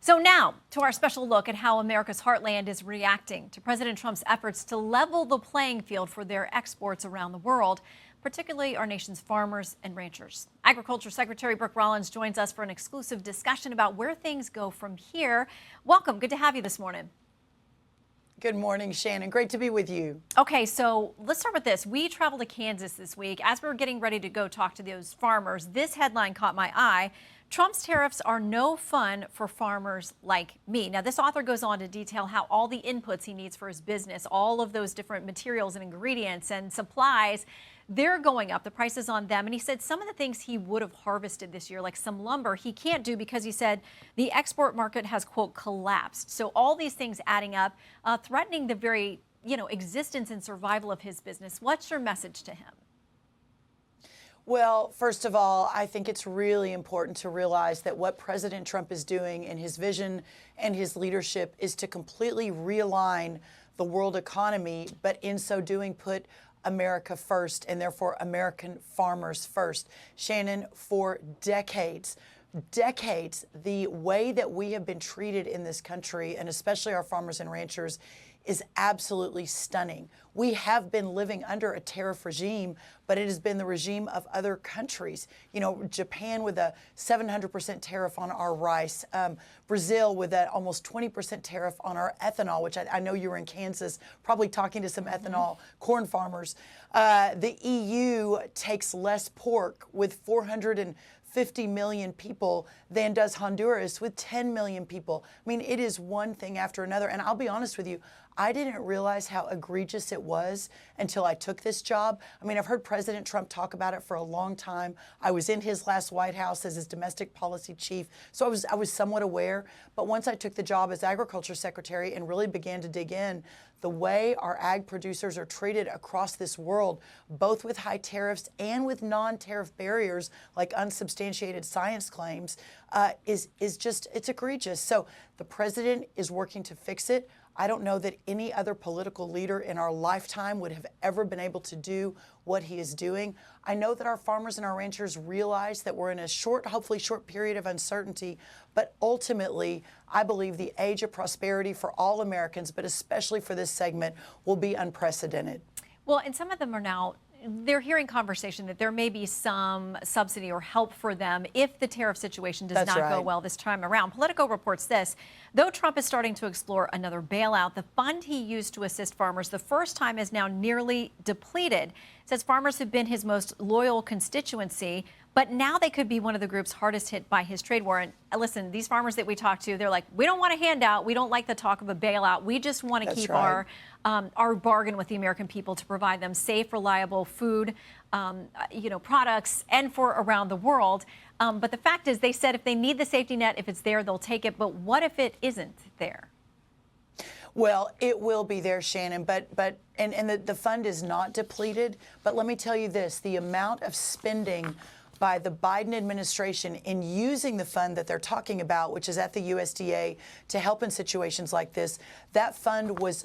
So now to our special look at how America's heartland is reacting to President Trump's efforts to level the playing field for their exports around the world, particularly our nation's farmers and ranchers. Agriculture Secretary Brooke Rollins joins us for an exclusive discussion about where things go from here. Welcome. Good to have you this morning. Good morning, Shannon. Great to be with you. Okay, so let's start with this. We traveled to Kansas this week. As we were getting ready to go talk to those farmers, this headline caught my eye. Trump's tariffs are no fun for farmers like me. Now, this author goes on to detail how all the inputs he needs for his business, all of those different materials and ingredients and supplies, they're going up, the prices on them. And he said some of the things he would have harvested this year, like some lumber, he can't do because he said the export market has, quote, collapsed. So all these things adding up, threatening the very, existence and survival of his business. What's your message to him? Well, first of all, I think it's really important to realize that what President Trump is doing in his vision and his leadership is to completely realign the world economy, but in so doing, put America first and therefore American farmers first. Shannon, for decades, the way that we have been treated in this country, and especially our farmers and ranchers, is absolutely stunning. We have been living under a tariff regime, but it has been the regime of other countries. Japan with a 700% tariff on our rice, Brazil with an almost 20% tariff on our ethanol, which I know you were in Kansas, probably talking to some ethanol corn farmers. The EU takes less pork with 450 million people than does Honduras with 10 million people. I mean, it is one thing after another. And I'll be honest with you, I didn't realize how egregious it was until I took this job. I mean, I've heard President Trump talk about it for a long time. I was in his last White House as his domestic policy chief, so I was somewhat aware. But once I took the job as Agriculture Secretary and really began to dig in, the way our ag producers are treated across this world, both with high tariffs and with non-tariff barriers like unsubstantiated science claims, is just, it's egregious. So the president is working to fix it. I don't know that any other political leader in our lifetime would have ever been able to do what he is doing. I know that our farmers and our ranchers realize that we're in a hopefully short period of uncertainty, but ultimately, I believe the age of prosperity for all Americans, but especially for this segment, will be unprecedented. Well, and some of them are now, they're hearing conversation that there may be some subsidy or help for them if the tariff situation does not go well this time around. Politico reports this. Though Trump is starting to explore another bailout, the fund he used to assist farmers the first time is now nearly depleted. Says farmers have been his most loyal constituency, but now they could be one of the groups hardest hit by his trade war. And listen, these farmers that we talk to, they're like, we don't want a handout. We don't like the talk of a bailout. We just want to keep our bargain with the American people to provide them safe, reliable food, products, and for around the world. But the fact is, they said if they need the safety net, if it's there, they'll take it. But what if it isn't there? Well, it will be there, Shannon, but the fund is not depleted. But let me tell you this, the amount of spending by the Biden administration in using the fund that they're talking about, which is at the USDA, to help in situations like this, that fund was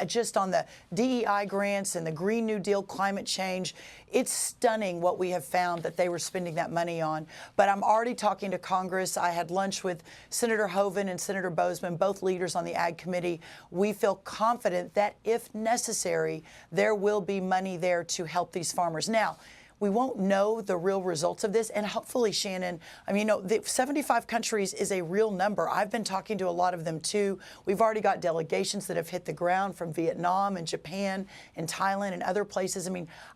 just on the DEI grants and the Green New Deal, climate change, it's stunning what we have found that they were spending that money on. But I'm already talking to Congress. I had lunch with Senator Hoeven and Senator Bozeman, both leaders on the Ag Committee. We feel confident that if necessary, there will be money there to help these farmers. Now, we won't know the real results of this. And hopefully, Shannon, the 75 countries is a real number. I've been talking to a lot of them, too. We've already got delegations that have hit the ground from Vietnam and Japan and Thailand and other places.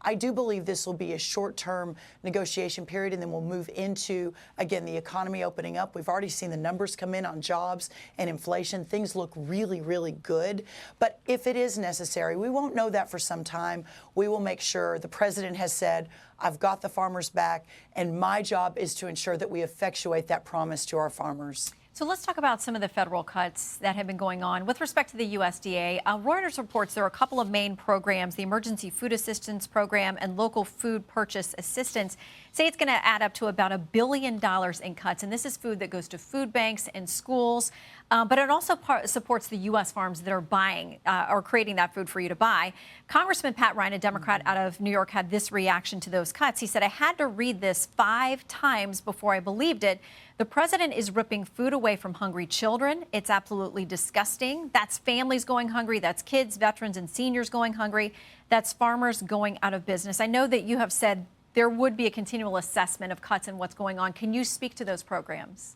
I do believe this will be a short-term negotiation period, and then we'll move into, again, the economy opening up. We've already seen the numbers come in on jobs and inflation. Things look really, really good. But if it is necessary, we won't know that for some time. We will make sure. The president has said, I've got the farmers back, and my job is to ensure that we effectuate that promise to our farmers. So let's talk about some of the federal cuts that have been going on. With respect to the USDA, Reuters reports there are a couple of main programs, the Emergency Food Assistance Program and Local Food Purchase Assistance. Say it's going to add up to about $1 billion in cuts, and this is food that goes to food banks and schools. But it also supports the U.S. farms that are buying or creating that food for you to buy. Congressman Pat Ryan, a Democrat out of New York, had this reaction to those cuts. He said, I had to read this 5 times before I believed it. The president is ripping food away from hungry children. It's absolutely disgusting. That's families going hungry. That's kids, veterans, and seniors going hungry. That's farmers going out of business. I know that you have said there would be a continual assessment of cuts and what's going on. Can you speak to those programs?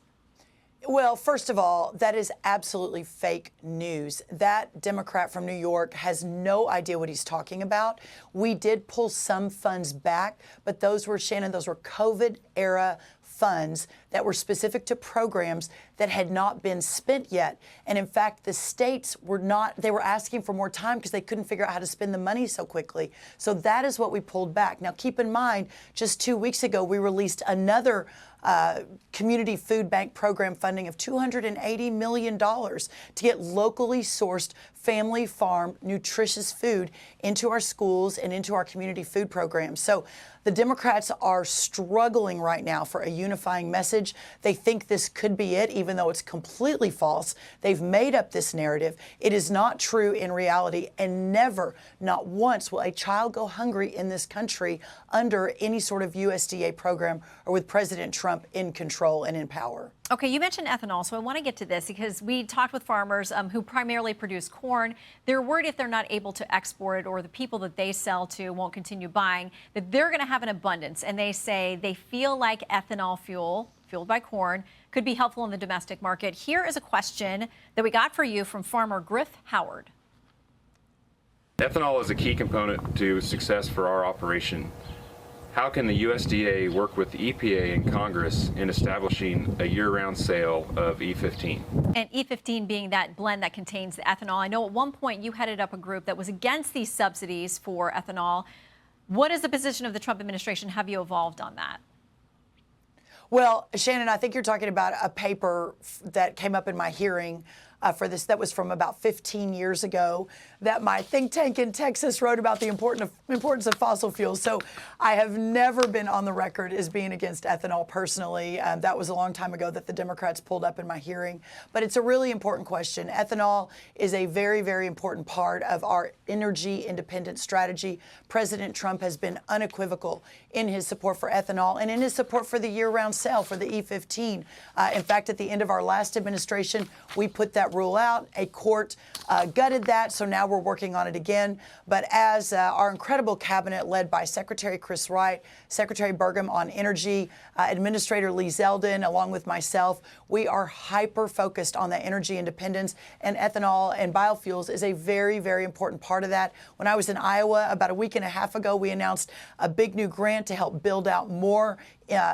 Well, first of all, that is absolutely fake news. That Democrat from New York has no idea what he's talking about. We did pull some funds back, but those were, Shannon, those were COVID-era funds that were specific to programs that had not been spent yet. And in fact, the states were not, they were asking for more time because they couldn't figure out how to spend the money so quickly. So that is what we pulled back. Now, keep in mind, just 2 weeks ago, we released another community food bank program funding of $280 million to get locally sourced family farm nutritious food into our schools and into our community food programs. So the Democrats are struggling right now for a unifying message. They think this could be it, even though it's completely false. They've made up this narrative. It is not true in reality, and never, not once, will a child go hungry in this country under any sort of USDA program or with President Trump in control and in power. Okay, you mentioned ethanol, so I want to get to this because we talked with farmers who primarily produce corn. They're worried if they're not able to export it or the people that they sell to won't continue buying, that they're going to have an abundance. And they say they feel like ethanol fuel, fueled by corn, could be helpful in the domestic market. Here is a question that we got for you from farmer Griff Howard. Ethanol is a key component to success for our operation. How can the USDA work with the EPA and Congress in establishing a year-round sale of E15? And E15 being that blend that contains the ethanol. I know at one point you headed up a group that was against these subsidies for ethanol. What is the position of the Trump administration? Have you evolved on that? Well, Shannon, I think you're talking about a paper that came up in my hearing for this that was from about 15 years ago that my think tank in Texas wrote about the importance of fossil fuels. So I have never been on the record as being against ethanol personally. That was a long time ago that the Democrats pulled up in my hearing. But it's a really important question. Ethanol is a very, very important part of our energy independence strategy. President Trump has been unequivocal in his support for ethanol and in his support for the year-round sale for the E15. In fact, at the end of our last administration, we put that rule out. A court gutted that, so now we're working on it again. But as our incredible cabinet led by Secretary Chris Wright, Secretary Burgum on energy, Administrator Lee Zeldin, along with myself, we are hyper-focused on that energy independence, and ethanol and biofuels is a very, very important part of that. When I was in Iowa about a week and a half ago, we announced a big new grant to help build out more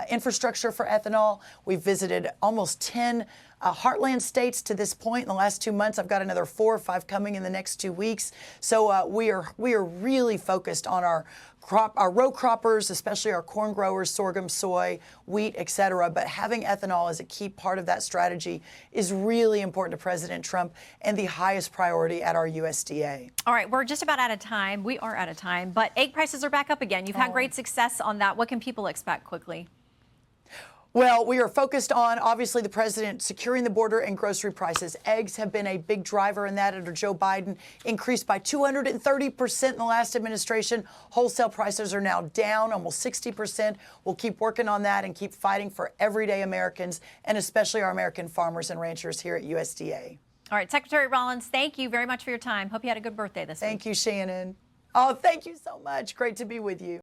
infrastructure for ethanol. We've visited almost 10 heartland states to this point in the last 2 months. I've got another 4 or 5 coming in the next 2 weeks. So we are really focused on our row croppers, especially our corn growers, sorghum, soy, wheat, et cetera. But having ethanol as a key part of that strategy is really important to President Trump and the highest priority at our USDA. All right, we're just about out of time. We are out of time, but egg prices are back up again. You've had great success on that. What can people expect quickly? Well, we are focused on, obviously, the president securing the border and grocery prices. Eggs have been a big driver in that under Joe Biden, increased by 230% in the last administration. Wholesale prices are now down almost 60%. We'll keep working on that and keep fighting for everyday Americans and especially our American farmers and ranchers here at USDA. All right, Secretary Rollins, thank you very much for your time. Hope you had a good birthday this week. Thank you, Shannon. Oh, thank you so much. Great to be with you.